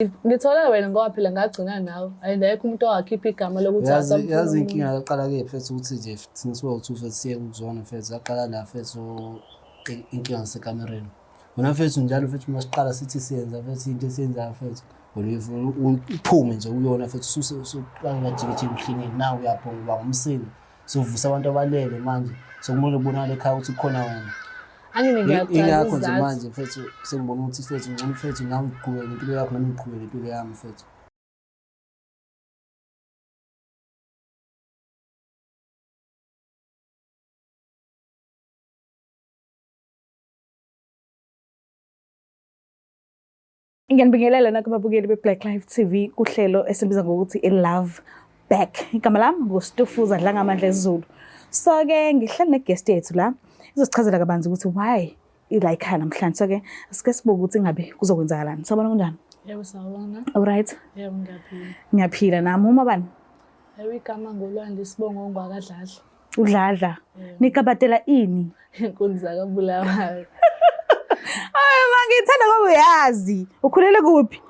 Ngithola wena ngoba phela ngagcina nawe. Ayindekho umuntu owakhipha igama lokuthi asamfuna. Yazi inkinga yaqala ke fethu ukuthi nje thina sibe-2 fethu siye ukuzona fethu yaqala la fethu inkinga sekamereni. Wona fethu njalo fethu masiqala sithi siyenza fethu into esiyenzayo fethu. Uphume nje uyona fethu usuqala ngajikijika emhlingeni nawe uyabhonga uba ngumsini. Sovusa abantu abalele manje. Sokumele ubonakale ekhaya ukuthi ukhona wena. Ingakho nje manje fethu sengibona ukuthi fethu ngcono fethu nawe uqhubeke impilo yakho nami ngiqhubeke impilo yami fethu. Ngiyanibingelela nakho ababukeli beBlack Life TV kuhlelo esibiza ngokuthi iLove Back. Igama lami nguStufuza Dlangamandla Zulu. So ke ngihleli neguest yethu la izosichazela kabanzi ukuthi why ila ekhaya namhlanje. So ke asike sibuke ukuthi ngabe kuzokwenzakalani. Sabona kunjani? Yebo sawubona. Alright. Yebo ngiyaphila. Ngiyaphila nami uma bani? Ewe igama ngoLwandle Sibongo ngwakadladla. Udladla. Nikabatela ini? Inkundla kaBulawayo. Ay mangithanda ngoba uyazi. Ukhulele kuphi?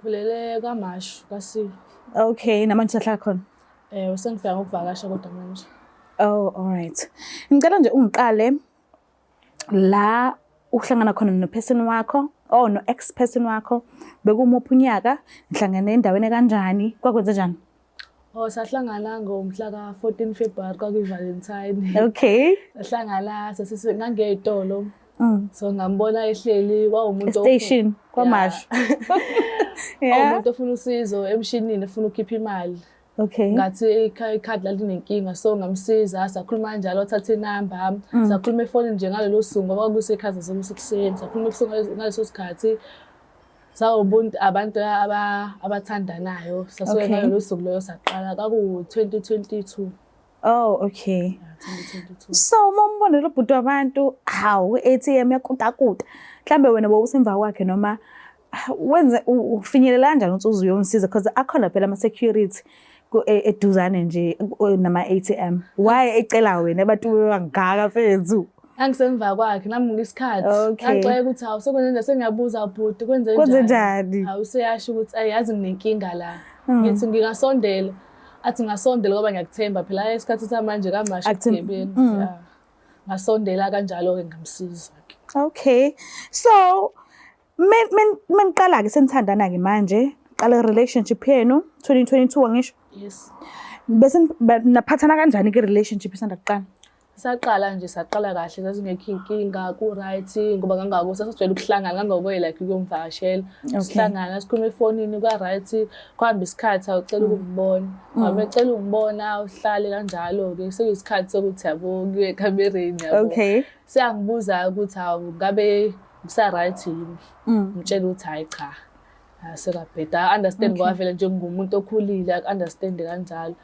Khulele kaMashu kaSi. Okay, namanje sahlala khona. Sengifika ngokuvakasha kodwa manje. Oh, alright. Ngicela nje ungiqale la uhlangana khona no-person wakho no ex-person wakho bekumuphi unyaka nihlangene endaweni kanjani kwakwenza njani? Sahlangana ngomhla ka-14 February kwakuyi-Valentine. Okay. Sahlangana ngangey'tolo. So ngambona ehleli kwawumuntu station kwaMashu. Umuntu ofuna usizo emshinini efuna ukukhipha imali. Okay. Ngathi ikhadi lalinenkinga so ngamsiza sakhuluma kanjalo wathatha inamba sakhuluma efonini nje ngalelo suku ngoba kusekhaya zasekuseni sakhuluma ebusuku ngaleso sikhathi sawubuntu abantu abathandanayo sasuke ngalelo suku leyo saqala kwaku-2022. Oh, okay. 2022. So umbone lo bhuti wabantu hawu ATM yakutakuta mhlambe wena bowusemva kwakhe noma wenze ufinyelela kanjani ukuthi uzuyomsiza because akhona phela ama security eduzane nje nama ATM. Why ecela wena abantu bangaka fethu? Angisemva kwakhe nami ngisikhathi. Ngixoxe ukuthi hawu sekwenza sengiyabuza bhuti kwenze njani? Hawu seyasho ukuthi ayazi nginenkinga la. Ngithi ngingasondela. Athi ngasondela ngoba ngiyakuthemba phela isikhathi samanje kaMashu kugebeni. Ngasondela kanjalo ke ngamsiza ke. Okay. So meniqala ke senithandana ke manje qala relationship yenu 2022 angisho? Yes. Bese naphathana kanjani ke relationship isanda kuqala? Saqala nje saqala kahle sasingekho inkinga ku right ngoba ngangako sasijwayele ukuhlangana ngangokuye like ukuyomvakashela. Sihlangana sikhuluma efonini kwa right kwahamba isikhathi awucela ukubona. Wabecela ungibona uhlale kanjalo ke sekuyisikhathi sokuthi yabo kuye ekamereni yabo. Okay. Siyangibuza ukuthi hawu ngabe kusa right yini? Ngitshela ukuthi hayi cha. Sekabheda understand ngoba vele nje ngumuntu okhulile understand kanjalo.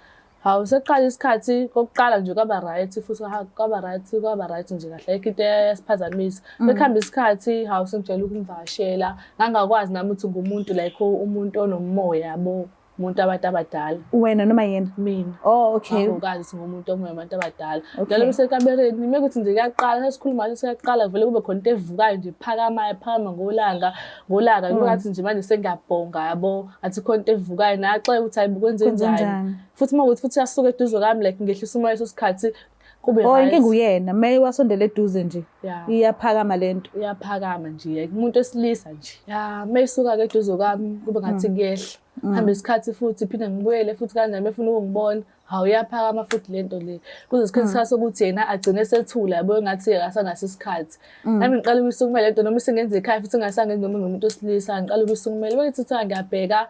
Hawu seqala isikhathi kokuqala nje kwaba right futhi kwaba right nje kahle into yasiphazamisa. Sekuhamba isikhathi hawu sengijela ukumvakashela ngangakwazi nami ukuthi ngumuntu like umuntu onomoya yabo umuntu abantu abadala. Wena noma yena? Mina. Oh, okay. Ngakwazi ukuthi ngumuntu omoya abantu abadala. Njalo besekamereni mekuthi nje kuyaqala sesikhuluma sesiyaqala vele kube khona into evukayo nje phakama ngolanga ngathi nje manje sengiyabhonga yabo athi khona into evukayo naxa ukuthi hayi kwenze njani. Futhi mawukuthi futhi yasuka eduze kwami like ngehlisa umoya lesosikhathi kube right. Inkinga uyena wasondela eduze nje. Iyaphakama lento. Iyaphakama nje umuntu esilisa nje. Mayisuka ke eduze kwami kube ngathi kuyehla. Hamba isikhathi futhi phinde ngibuyele futhi kanjani befuna ukungibona hawu iyaphakama futhi lento le kuze isikhathi sokuthi yena agcine sethula yabo ngathi akasanaso isikhathi nami ngiqala ukusukumela lento noma isengenza ekhaya futhi ngingasangenzi noma ngumuntu osilisa ngiqala ukusukumela bethi ngiyabheka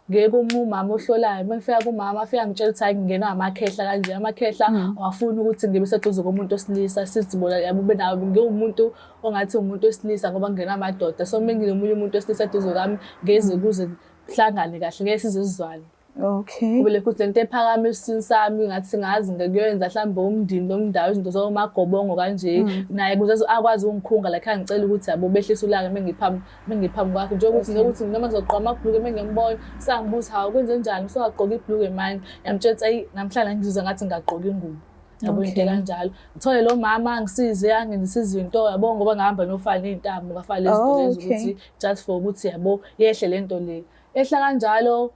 ngeke umama ohlolayo mangifika kumama afika ngitshela ukuthi hayi ngingenwa amakhehla kanje amakhehla awafuni ukuthi ngibe seduze komuntu osilisa sizibona yabo benawo ngiwumuntu ongathi umuntu osilisa ngoba ngingena amadoda so mengilomunye umuntu osilisa eduze kwami ngeze kuze hlangane kahle ngeke sizizwane. Okay. Kube le futhi lento ephakama esisini sami ngathi singazi ngekuyenza mhlawumbe umndini nomndawo izinto zomagobongo kanje naye kuze akwazi ungikhunga la kha ngicela ukuthi yabo behlisa ulaka mengiphambi kwakhe njengokuthi ukuthi noma ngizoqhama amabhluku mengiyambona sangibuza hawu kwenze njani so aqoka ibhluku manje yamtshela ayi namhlanje ngizizwa ngathi ngaqoka ingubo yabo into kanjalo ngithole lo mama angisize angenza izinto yabo ngoba ngihamba nofana izintambo ngafala izinto lezi ukuthi just for ukuthi yabo yehle lento le ehla kanjalo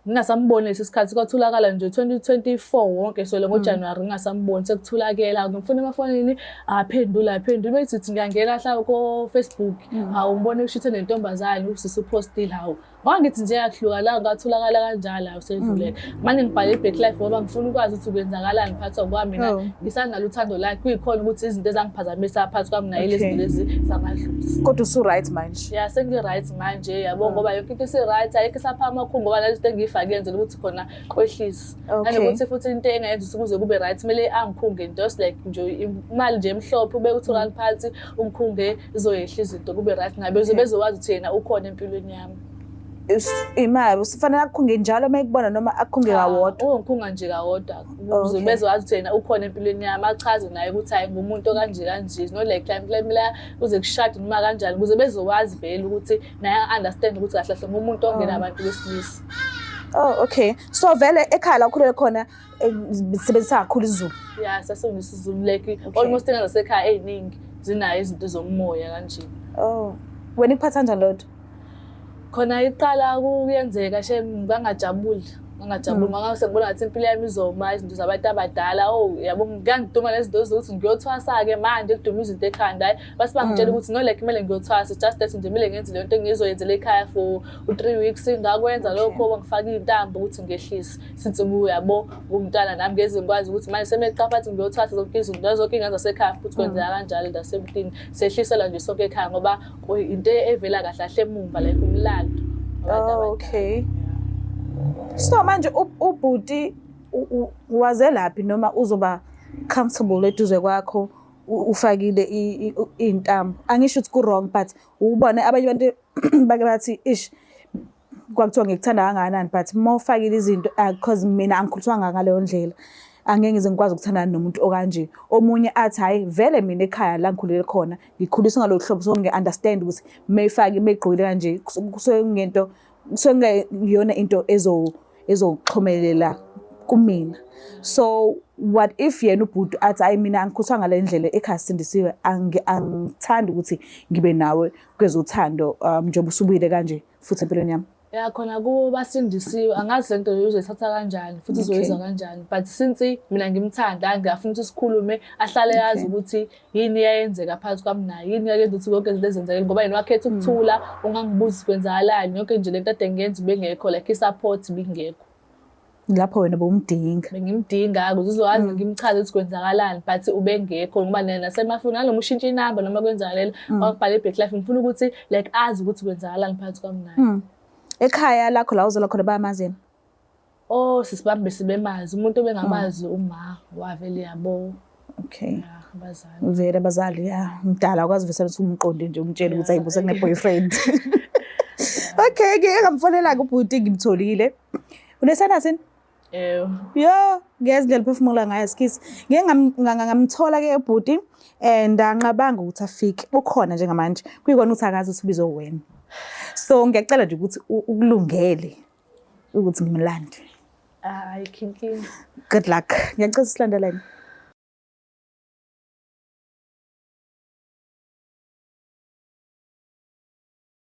ngingasamboni lesi sikhathi kwatholakala nje 2024 wonke so ngoJanuary ngingasamboni sekuthulakela ngimfuna emafonini aphendula bethi ngiyangena hla ko Facebook hawu ngibone ushithe nentombazane usisi postile hawu ngithi nje yakhluka la ngatholakala kanjalo awusedlulele manje ngibhale iBack Life ngoba ngifuna ukwazi ukuthi kwenzakalani phakathi kwami mina ngisanalo uthando lakhe kuyikhona ukuthi izinto ezangiphazamisa phakathi kwami naye lezi zamadluzi kodwa usu right manje yeah sengi right manje yabo ngoba yonke into isi right ayike sapha amakhulu ngoba nalento engiyifake yenzela ukuthi khona kwehlisi nanokuthi futhi into engayenza ukuze kube right kumele angikhunge just like nje imali nje emhlophe ube uthokani phansi umkhunge izoyehla izinto kube right ngabe bezokwazi ukuthi yena ukhona empilweni yami imali usifanele akukhunge njalo mayekubona noma akukhunge kawodwa ungikhunga nje kawodwa ukuze bezokwazi ukuthi yena ukhona empilweni yami achaze naye ukuthi hayi ngumuntu okanje no like time la uze kushade noma kanjani ukuze bezokwazi vele ukuthi naye understand ukuthi kahle kahle ngumuntu ongena abantu besilisa. Oh okay so vele ekhaya la ukhulele khona sebenzisa kakhulu isiZulu. Yeah sasebenzisa isiZulu like almost engasekhaya eziningi zinayo izinto zomoya kanje. Oh wena ikuphatha kanjani lodwa? Khona iqala kuyenzeka ngangajabuli ngoba sekubona ngathi impilo yami izoma izinto zabantu abadala yabo ngangiduma lezinto zokuthi ngiyothwasa ke manje kuduma izinto ekhanda hayi basibangitshela ukuthi no like kumele ngiyothwasa just that nje kumele ngenze le nto engizoyenzela ekhaya for 3 weeks ngakwenza lokho ngifaka intambo ukuthi ngehlise since yabo umntwana nami ngeze ngikwazi ukuthi manje semeqaphathi ngiyothwasa zonke izinto zonke ingaza sekhaya futhi kwenzeka kanjalo la sebutini sehlisela nje sonke ekhaya ngoba into evela kahle kahle emumva like umlando. Okay. So manje ubhuti waze laphi noma uzoba comfortable eduze kwakho ufakile intambo angisho ukuthi ku wrong but ubone abanye abantu bake bathi ish kwakuthiwa ngikuthanda kangakanani but mawufakile izinto because mina angikhuliswanga ngaleyo ndlela angeke ngize ngikwazi ukuthandana nomuntu okanje omunye athi hayi vele mina ekhaya la ngikhulele khona ngikhuliswa ngalolu hlobo so ngi-understand ukuthi mayifake mayigqoile kanje kusengento sengeyona into ezoxhomelela kumina. So what if yena ubhuti athi hayi mina angikhuliswa ngale ndlela ekhaya sindisiwe angithandi ukuthi ngibe nawe kwezothando njengoba usubuyile kanje futhi empilweni yami? Ya khona kubo basindisiwe angazi lento uzoyithatha kanjani futhi uzoyizwa kanjani but since mina ngimthanda ngiyafuna ukuthi sikhulume ahlale yazi ukuthi yini yayenzeka phakathi kwami naye yini yakenza ukuthi konke izinto ezenzekile ngoba yena wakhetha ukuthula ungangibuzi kwenzakalani yonke nje lento ade ngenza bengekho like i-support bingekho lapho wena bomdinga bengimdinga ukuze uzowazi ngimchaze ukuthi kwenzakalani but ubengekho ngoba nena semafuna naloma ushintsha inamba noma kwenzakalela wabhala iBack Life ngifuna ukuthi like azi ukuthi kwenzakalani phakathi kwami naye. Ekhaya lakho la uzela khona bayamazini? Oh sisibambe sibemazi umuntu obengamazi uma wavele yabo. Okay. Abazali. Vele abazali ya mdala akwazi vesela ukuthi umqonde nje umtshela ukuthi ayibusa kune boyfriend. Okay ke ngamfonela ke ubhuti ngimtholile. Unesana sini? Yo ngiyaz ngeliphefumula ngayo skisi. Ngeke ngamthola ke ubhuti and anqabanga ukuthi afike. Ukhona njengamanje. Kuyikona ukuthi akazi ukuthi bizo wena. So ngiyacela nje ukuthi ukulungele ukuthi ngimlande. Hayi kinking. Good luck. Ngiyacela silandelane.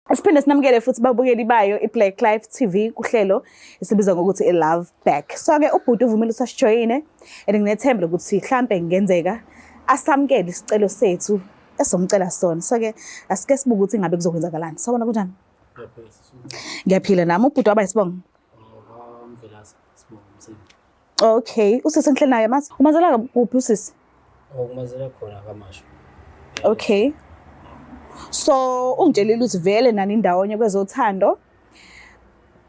Asiphinde sinamukele futhi babukeli bayo iBlack Life TV kuhlelo esibiza ngokuthi iLove Back. So ke ubhuti uvumile ukuthi asijoyine and nginethemba ukuthi mhlambe ngenzeka asamukele isicelo sethu esomcela sona. So ke asike sibuke ukuthi ngabe kuzokwenzakalani. Sawona kunjani? Ngiyaphila nami ubhuti waba isibongo. Mvelasa sibongo umsebenzi. Okay, usesenhleni naye mase. Umazela kuphi usisi? Ukumazela khona kaMasho. Okay. So ungitshelile ukuthi vele nani indawonye kwezothando.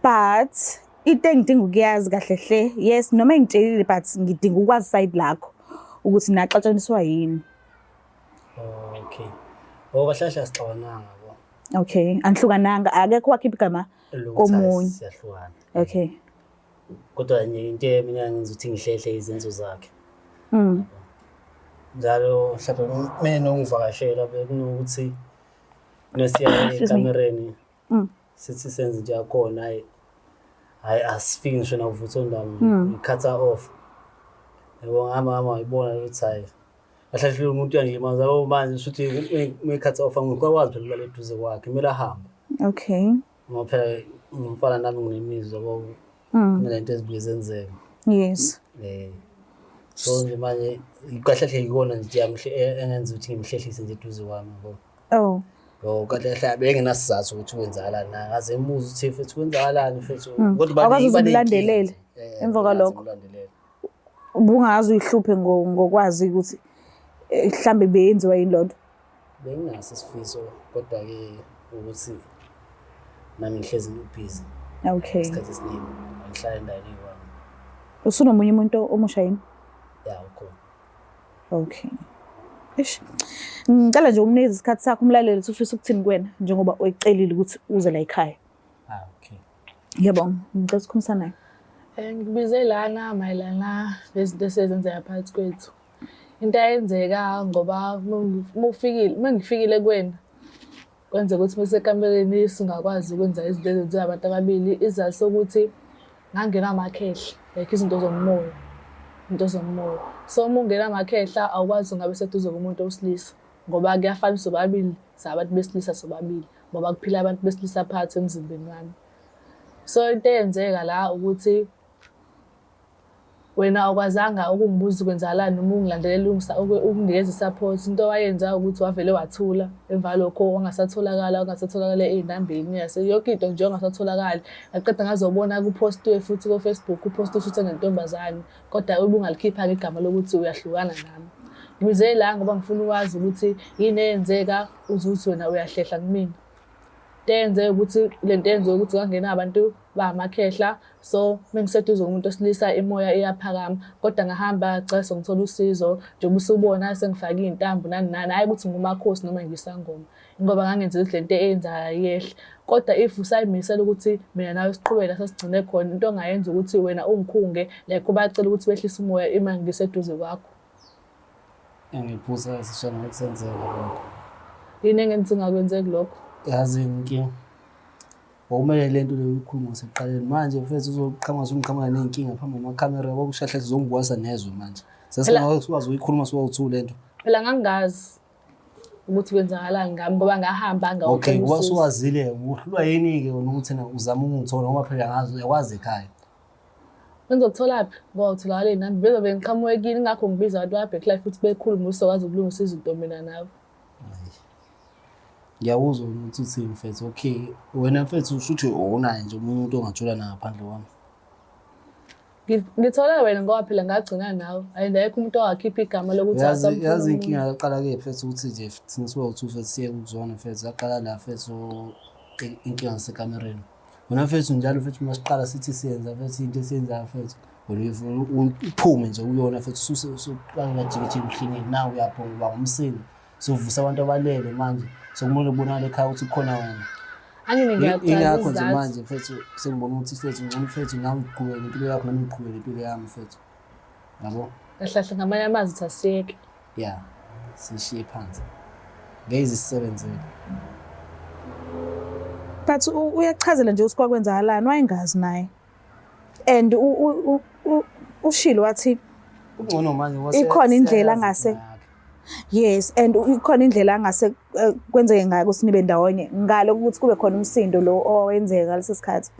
But into engidinga ukuyazi kahle hle, yes noma ngitshelile but ngidinga ukwazi side lakho ukuthi naxatshaniswa yini. Okay. Kahlahla sicabananga bo. Okay, anhlukananga akekho wakhipha igama komunye. Siyahlukana. Okay. Kodwa nje into mina ngizothi ngihlehle izenzo zakhe. Njalo mhlawumbe mina nongivakashela bekunokuthi nesiya ekamereni. Sithi senze nje akona hayi asifiki ngisho nakuvutha ndaba cut off. Yebo ngama ibona ukuthi hayi ahlahle umuntu uyangilimaza manje futhi cut off ngikwazi phela eduze kwakhe kumele ahambe. Okay. Ngoba phela ngumfana nami nginemizwa yabo kunalento ezibuye zenzeke. Yes. So nje manje kahle kahle yikona nje engenza ukuthi ngimhlehlise nje eduze kwami yabo. Oh. Kahle kahle benginasizathu ukuthi kwenzakalani na ngaze ngibuza ukuthi futhi kwenzakalani futhi kodwa ulandelele emva kwalokho ubungazi uyihluphe ngokwazi ukuthi mhlambe beyenziwa yilonto. Benginaso isifiso kodwa ke ukuthi nami ngihlezi ngibusy. Okay. Isikhathi esiningi ngihlala endaweni kwami. Usunomunye umuntu omusha yini? Yeah, ukhona. Okay. Eish. Ngicela nje umnikeze isikhathi sakho umlaleli ufisa ukuthini kuwena njengoba uyicelile ukuthi uze la ekhaya. Okay. Yebo, ngicela ukukhuluma naye. Ngibize lana mayelana nezinto esezenzeka phakathi kwethu. Into ayenzeka ngoba mangifikile kuwena kwenza ukuthi mesekamereni singakwazi ukwenza izinto ezenziwa abantu ababili izathu sokuthi ngangena amakhehla like izinto zomoya. Into zomoya. So uma ungena amakhehla awukwazi ungabe seduze komuntu osilisa ngoba kuyafana sobabili sabantu besilisa sobabili ngoba kuphila abantu besilisa phakathi emzimbeni wami. So into eyenzeka la ukuthi wena awukwazanga ukungibuza ukwenzakalani noma ungilandelela unginikeza support. Into wayenza ukuthi wavele wathula emva lokho wangasatholakala einambeni yase yonke into nje ongasatholakala aqeda ngazobona kupostiwe futhi ku Facebook upost futhi nentombazane kodwa ubungalikhipha igama lokuthi uyahlukana nami. Ngibize la ngoba ngifuna ukwazi ukuthi yini eyenzeka uzuthi wena uyahlehla kumina. Tenze ukuthi lento yenze ukuthi kangena abantu bamakhehla so mengiseduze umuntu osilisa imoya iyaphakama kodwa ngahamba gcese ngithola usizo njengoba usubona sengifaka izintambo nani hayi ukuthi ngumakhosi noma ngisangoma ngoba ngangenza lento eyenza yehle kodwa if usayimisela ukuthi mina nawe siqhubeka sasigcine khona into ongayenza ukuthi wena ungikhunge like ubacela ukuthi wehlise umoya ima ngiseduze kwakho. Ngiphuza sishona ukusenzeka lokho. Yini engenza ungakwenzeki lokho? Yazi inkinga wawumele lento leyo ukhuluma sekuqaleni manje mfethu uzoqhamuka nenkinga phambi kwamakhamera bokushahla sizongwaza nezwe manje sesingakwazi ukuyikhuluma siwawuthu lento phela ngangazi ukuthi kwenzakalani ngami ngoba ngahamba ngawuqala okay wasuwazile uhlulwa yini ke ukuthi na uzama ukungithola ngoba phela ngazi uyakwazi ekhaya ngizokutholaphi ngoba utholakala nami bezobe ngiqhamukekile ngakho ngibiza abantu ba-back life futhi bekhuluma usokwazi ukulungisa izinto mina nawe. Ngiyawuzwa ukuthi uthini mfethu okay wena mfethu ushuthi unaye nje umuntu ongathula ngaphandle kwami. Ngithola wena ngoba phela ngagcina nawe ayindayekho umuntu owakhipha igama lokuthi yazi inkinga yaqala ke mfethu ukuthi nje thina siwawuthu fethu siye ukuzona mfethu yaqala la mfethu inkinga nasekamereni. Wena mfethu njalo mfethu masiqala sithi siyenza mfethu into esiyenzayo mfethu uphume nje uyona mfethu usuqala ngajikijika uhlingeni nawe uyapho uba ngumsini sovusa abantu abalele manje sokumele ubonakala ekhaya ukuthi khona wena. Angini ngiyaqala nje manje mfethu sengibona ukuthi mfethu ngcono mfethu nawe uqhubeke impilo yakho nami ngiqhubeke impilo yami mfethu. Yabo? Kahle ngamanye amazwi asiyeke. Yeah. Sishiye phansi. Ngeze sisebenzele. But uyachazela nje ukuthi kwakwenzakalani wayengazi naye. And ushilo wathi ungcono manje ikhona indlela ngase. Yes, and ikhona indlela angase kwenzeke ngayo ukuthi nibe ndawonye ngalo ukuthi kube khona umsindo lo owenzeka ngaleso sikhathi.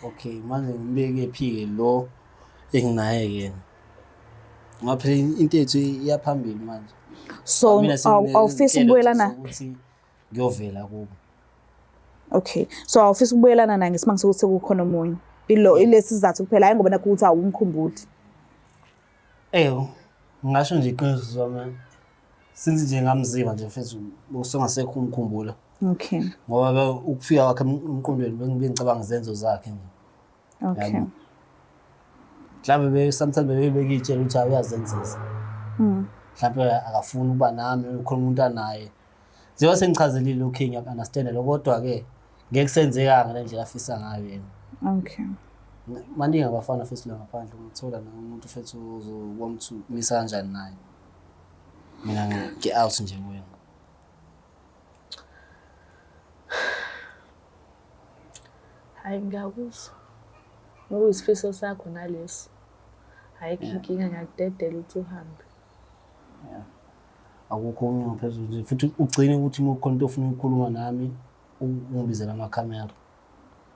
Okay, manje ngibeke ephike lo enginaye yena. Ngaphela into ethu iyaphambili manje. So awufisa ukubuyelana ukuthi ngiyovela kubo. Okay. So awufisa ukubuyelana naye ngesimanga sokuthi kukhona omunye. Ilesi sizathu kuphela hayi ngoba nakho ukuthi awumkhumbuli. Ngisho nje iqiniso zami. Since nje ngamziva nje mfethu usengasekho umkhumbula. Okay. Ngoba ukufika kwakhe emqondweni bengicabanga izenzo zakhe nje. Okay. Mhlawumbe sometimes bebeka itshela ukuthi uyazenzisa. Mhlawumbe akafuni ukuba nami ukhona umuntu anaye. Njengoba sengichazelile okay ngiyaunderstand lo kodwa ke ngeke senzeka ngale ndlela afisa ngayo yena. Okay. Manje ngabafana futhi la ngaphandle ngithola umuntu futhi uzobona ukuthi umisa kanjani naye. Mina ngi-out nje wena. Hayi ngiyakuzwa. Ngokuyisifiso sakho nalesi. Hayi inkinga ngiyakudedela ukuthi uhambe. Yeah. Akukho omunye phezulu nje futhi ugcine ukuthi uma ukhona into ofuna ukukhuluma nami ungibizela amakhamera.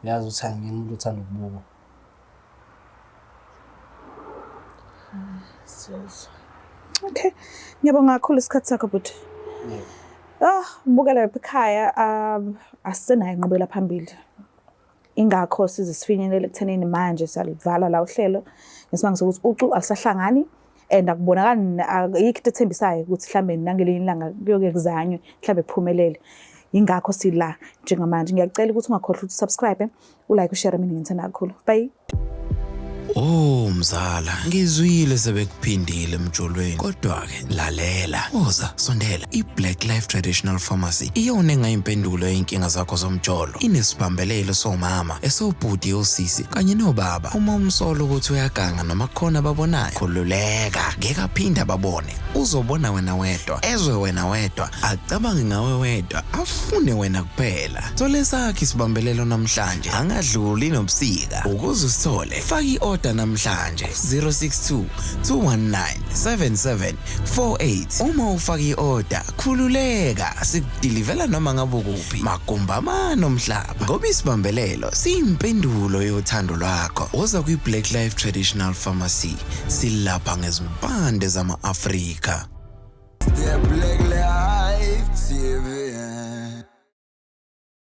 uyazi ukuthi angiyena umuntu othanda ukubuka. Okay. Ngiyabonga kakhulu isikhathi sakho but ubukela ekhaya asisenayo inqubela phambili. Ingakho size sifinyelele ekuthenini manje salivala la uhlelo ngesibanga sokuthi ucu alisahlangani and akubonakala ayikho into ethembisayo ukuthi mhlambe nangelinye ilanga kuyoke kuzanywe mhlambe kuphumelele. Ingakho sila njengamanje ngiyacela ukuthi ungakhohlwa ukuthi subscribe, ulike, ushare mina ngithanda kakhulu. Bye. Oh mzala, ngizwile sebekuphindile emjolweni. Kodwa ke lalela, uza sondela. iBlack Life Traditional Pharmacy iyona engayimpendulo yinkinga zakho zomjolo. Inesibambelelo somama, esobhuti osisi kanye nobaba. Uma umsolo ukuthi uyaganga noma khona babonayo, khululeka, ngeke aphinda babone. Uzobona wena wedwa, ezwe wena wedwa, acabange ngawe wedwa, afune wena kuphela. Thole sakhe isibambelelo namhlanje, angadluli nobusika. Ukuze usithole, faki order namhlanje 062 219 7748. Uma ufaka i-order, khululeka, sikudilivela noma ngabe kuphi. Magumbama nomhlaba. Ngoba isibambelelo siyimpendulo yothando lwakho. Woza kwiBlack Life Traditional Pharmacy, silapha ngezimpande zama-Afrika.